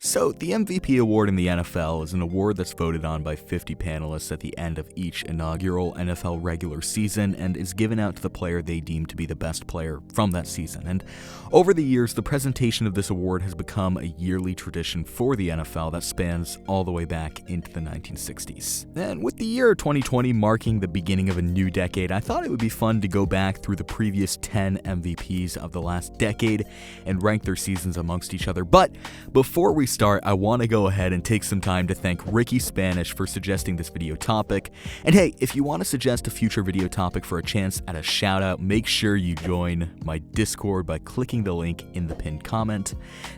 So, the MVP award in the NFL is an award that's voted on by 50 panelists at the end of each inaugural NFL regular season and is given out to the player they deem to be the best player from that season. And over the years, the presentation of this award has become a yearly tradition for the NFL that spans all the way back into the 1960s. And with the year 2020 marking the beginning of a new decade, I thought it would be fun to go back through the previous 10 MVPs of the last decade and rank their seasons amongst each other. But before we start, I want to go ahead and take some time to thank Ricky Spanish for suggesting this video topic. And hey, if you want to suggest a future video topic for a chance at a shout out, make sure you join my Discord by clicking the link in the pinned comment.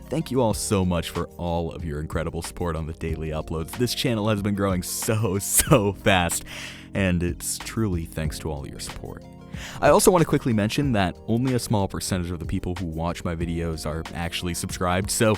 Thank you all so much for all of your incredible support on the daily uploads. This channel has been growing so fast, and it's truly thanks to all your support. I also want to quickly mention that only a small percentage of the people who watch my videos are actually subscribed, so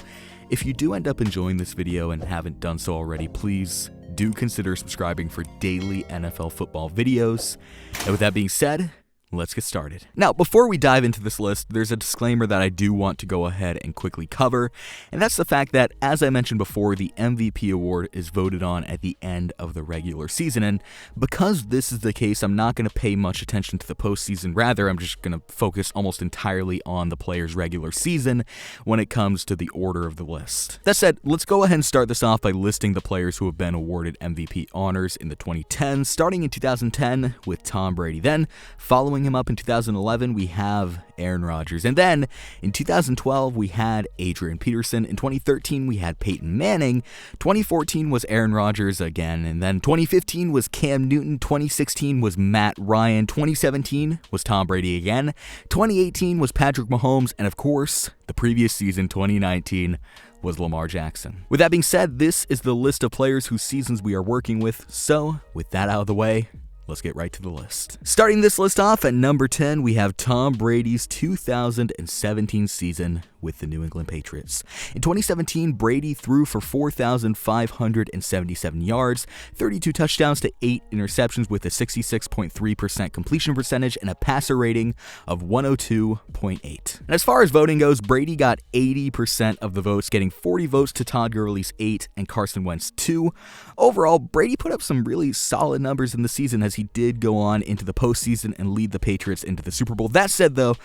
if you do end up enjoying this video and haven't done so already, please do consider subscribing for daily NFL football videos. And with that being said, let's get started. Now, before we dive into this list, there's a disclaimer that I do want to go ahead and quickly cover, and that's the fact that, as I mentioned before, the MVP award is voted on at the end of the regular season, and because this is the case, I'm not going to pay much attention to the postseason. Rather, I'm just going to focus almost entirely on the player's regular season when it comes to the order of the list. That said, let's go ahead and start this off by listing the players who have been awarded MVP honors in the 2010s, starting in 2010 with Tom Brady. Then, following him up in 2011, we have Aaron Rodgers. And then in 2012, we had Adrian Peterson. In 2013, we had Peyton Manning. 2014 was Aaron Rodgers again. And then 2015 was Cam Newton. 2016 was Matt Ryan. 2017 was Tom Brady again. 2018 was Patrick Mahomes. And of course, the previous season, 2019, was Lamar Jackson. With that being said, this is the list of players whose seasons we are working with. So with that out of the way, let's get right to the list. Starting this list off at number 10, we have Tom Brady's 2017 season with the New England Patriots. In 2017, Brady threw for 4,577 yards, 32 touchdowns to 8 interceptions with a 66.3% completion percentage and a passer rating of 102.8. And as far as voting goes, Brady got 80% of the votes, getting 40 votes to Todd Gurley's 8 and Carson Wentz 2. Overall, Brady put up some really solid numbers in the season as he did go on into the postseason and lead the Patriots into the Super Bowl. That said, though,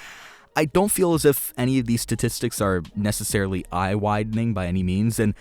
I don't feel as if any of these statistics are necessarily eye-widening by any means, and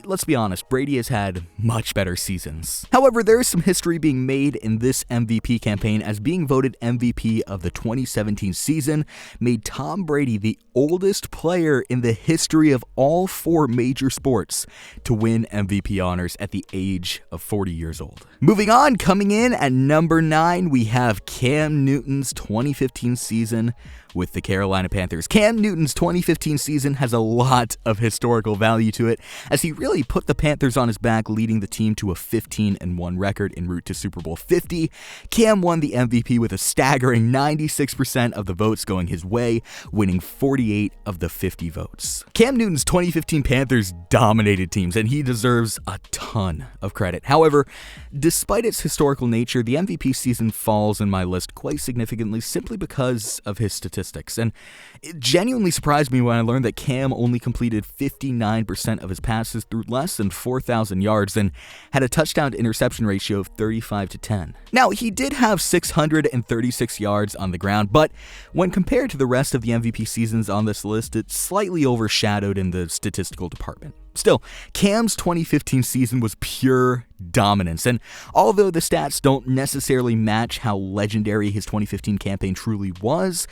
let's be honest, Brady has had much better seasons. However, there is some history being made in this MVP campaign, as being voted MVP of the 2017 season made Tom Brady the oldest player in the history of all 4 major sports to win MVP honors at the age of 40 years old. Moving on, coming in at number 9, we have Cam Newton's 2015 season with the Carolina Panthers. Cam Newton's 2015 season has a lot of historical value to it, as he really put the Panthers on his back, leading the team to a 15-1 record en route to Super Bowl 50. Cam won the MVP with a staggering 96% of the votes going his way, winning 48 of the 50 votes. Cam Newton's 2015 Panthers dominated teams, and he deserves a ton of credit. However, despite its historical nature, the MVP season falls in my list quite significantly simply because of his statistics. And it genuinely surprised me when I learned that Cam only completed 59% of his passes through less than 4,000 yards and had a touchdown to interception ratio of 35-10. Now, he did have 636 yards on the ground, but when compared to the rest of the MVP seasons on this list, it's slightly overshadowed in the statistical department. Still, Cam's 2015 season was pure dominance, and although the stats don't necessarily match how legendary his 2015 campaign truly was,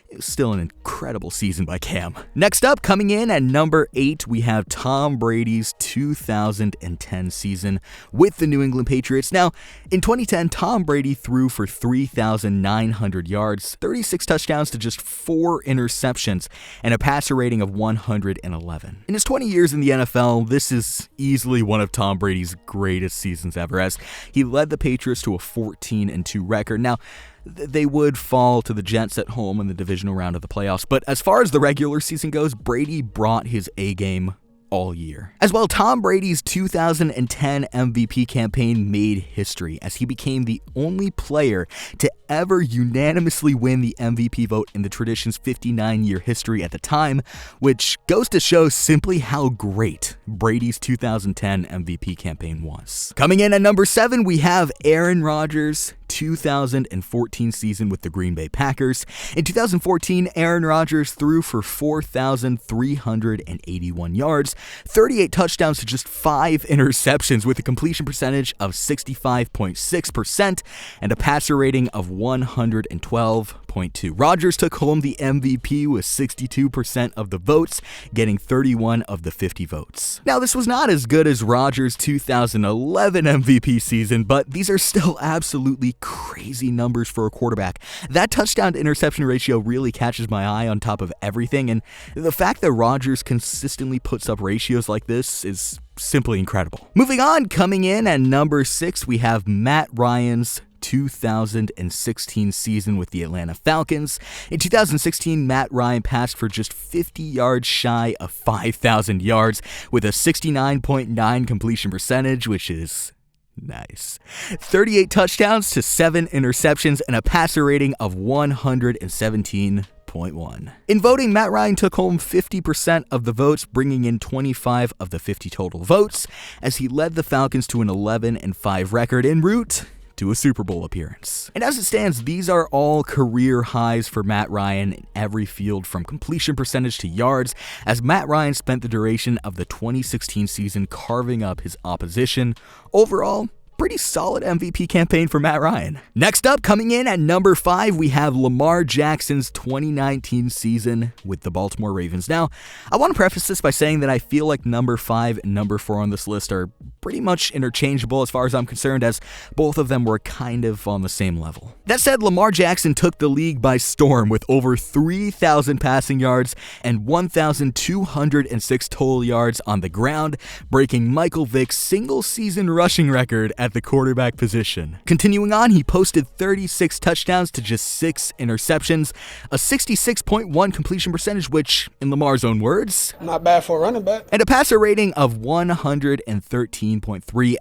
it was still an incredible season by Cam. Next up, coming in at number 8, we have Tom Brady's 2010 season with the New England Patriots. Now, in 2010, Tom Brady threw for 3,900 yards, 36 touchdowns to just 4 interceptions, and a passer rating of 111. In his 20 years in the NFL, this is easily one of Tom Brady's greatest seasons ever, as he led the Patriots to a 14-2 record. Now, they would fall to the Jets at home in the divisional round of the playoffs, but as far as the regular season goes, Brady brought his A game all year. As well, Tom Brady's 2010 MVP campaign made history as he became the only player to ever unanimously win the MVP vote in the tradition's 59-year history at the time, which goes to show simply how great Brady's 2010 MVP campaign was. Coming in at number 7, we have Aaron Rodgers' 2014 season with the Green Bay Packers. In 2014, Aaron Rodgers threw for 4,381 yards, 38 touchdowns to just 5 interceptions with a completion percentage of 65.6% and a passer rating of 112.2. Rodgers took home the MVP with 62% of the votes, getting 31 of the 50 votes. Now, this was not as good as Rodgers' 2011 MVP season, but these are still absolutely crazy numbers for a quarterback. That touchdown to interception ratio really catches my eye on top of everything, and the fact that Rodgers consistently puts up ratios like this is simply incredible. Moving on, coming in at number 6, we have Matt Ryan's 2016 season with the Atlanta Falcons. In 2016, Matt Ryan passed for just 50 yards shy of 5,000 yards with a 69.9 completion percentage, which is nice. 38 touchdowns to 7 interceptions and a passer rating of 117.1. In voting, Matt Ryan took home 50% of the votes, bringing in 25 of the 50 total votes, as he led the Falcons to an 11-5 record en route to a Super Bowl appearance. And as it stands, these are all career highs for Matt Ryan in every field from completion percentage to yards, as Matt Ryan spent the duration of the 2016 season carving up his opposition. Overall, pretty solid MVP campaign for Matt Ryan. Next up, coming in at number 5, we have Lamar Jackson's 2019 season with the Baltimore Ravens. Now, I want to preface this by saying that I feel like number 5 and number 4 on this list are pretty much interchangeable as far as I'm concerned, as both of them were kind of on the same level. That said, Lamar Jackson took the league by storm with over 3,000 passing yards and 1,206 total yards on the ground, breaking Michael Vick's single-season rushing record at the quarterback position. Continuing on, he posted 36 touchdowns to just 6 interceptions, a 66.1 completion percentage, which, in Lamar's own words, not bad for a running back, and a passer rating of 113.3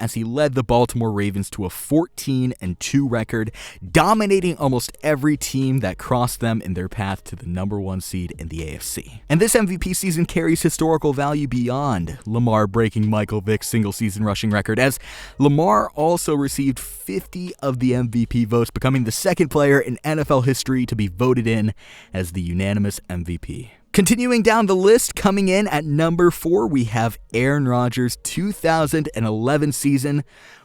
as he led the Baltimore Ravens to a 14-2 record, dominating almost every team that crossed them in their path to the number 1 seed in the AFC. And this MVP season carries historical value beyond Lamar breaking Michael Vick's single-season rushing record, as Lamar also received 50 of the MVP votes, becoming the second player in NFL history to be voted in as the unanimous MVP. Continuing down the list, coming in at number 4, we have Aaron Rodgers' 2011 season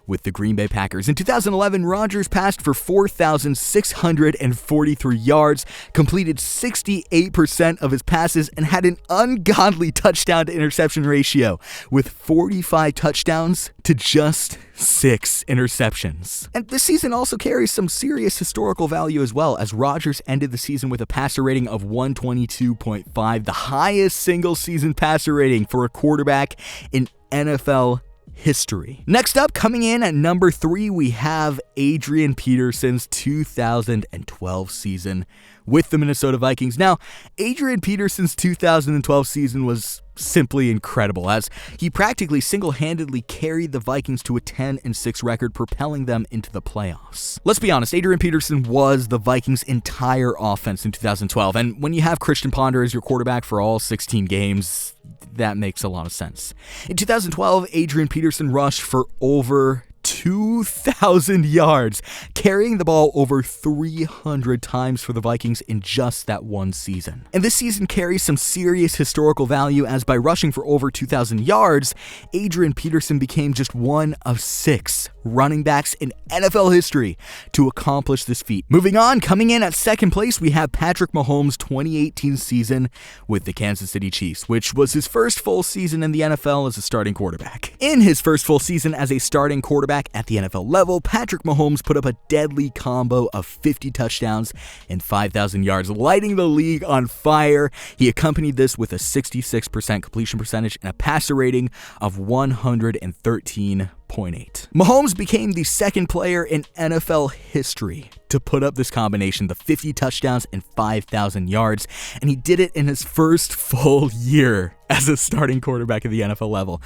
with the Green Bay Packers. In 2011, Rodgers passed for 4,643 yards, completed 68% of his passes, and had an ungodly touchdown to interception ratio with 45 touchdowns to just 6 interceptions. And this season also carries some serious historical value as well, as Rodgers ended the season with a passer rating of 122.5, the highest single-season passer rating for a quarterback in NFL history. Next up, coming in at number 3, we have Adrian Peterson's 2012 season with the Minnesota Vikings. Now, Adrian Peterson's 2012 season was simply incredible, as he practically single-handedly carried the Vikings to a 10-6 record, propelling them into the playoffs. Let's be honest, Adrian Peterson was the Vikings' entire offense in 2012, and when you have Christian Ponder as your quarterback for all 16 games, that makes a lot of sense. In 2012, Adrian Peterson rushed for over 2,000 yards, carrying the ball over 300 times for the Vikings in just that one season. And this season carries some serious historical value, as by rushing for over 2,000 yards, Adrian Peterson became just one of 6 running backs in NFL history to accomplish this feat. Moving on, coming in at second place, we have Patrick Mahomes' 2018 season with the Kansas City Chiefs, which was his first full season in the NFL as a starting quarterback. In his first full season as a starting quarterback at the NFL level, Patrick Mahomes put up a deadly combo of 50 touchdowns and 5,000 yards, lighting the league on fire. He accompanied this with a 66% completion percentage and a passer rating of 113.2. Mahomes became the second player in NFL history to put up this combination, the 50 touchdowns and 5,000 yards, and he did it in his first full year as a starting quarterback at the NFL level.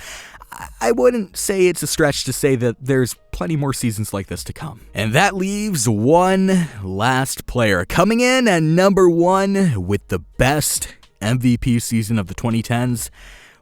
I wouldn't say it's a stretch to say that there's plenty more seasons like this to come. And that leaves one last player coming in at number one with the best MVP season of the 2010s.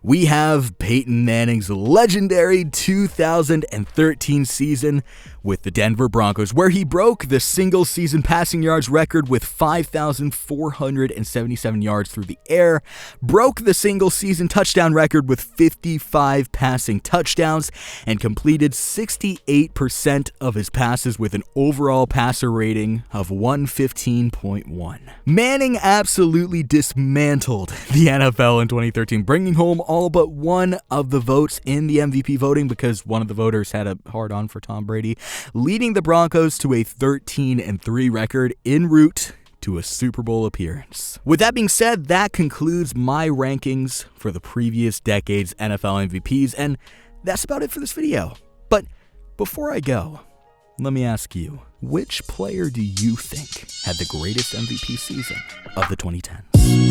We have Peyton Manning's legendary 2013 season with the Denver Broncos, where he broke the single-season passing yards record with 5,477 yards through the air, broke the single-season touchdown record with 55 passing touchdowns, and completed 68% of his passes with an overall passer rating of 115.1. Manning absolutely dismantled the NFL in 2013, bringing home all but one of the votes in the MVP voting because one of the voters had a hard-on for Tom Brady, leading the Broncos to a 13-3 record en route to a Super Bowl appearance. With that being said, that concludes my rankings for the previous decade's NFL MVPs, and that's about it for this video. But before I go, let me ask you, which player do you think had the greatest MVP season of the 2010s?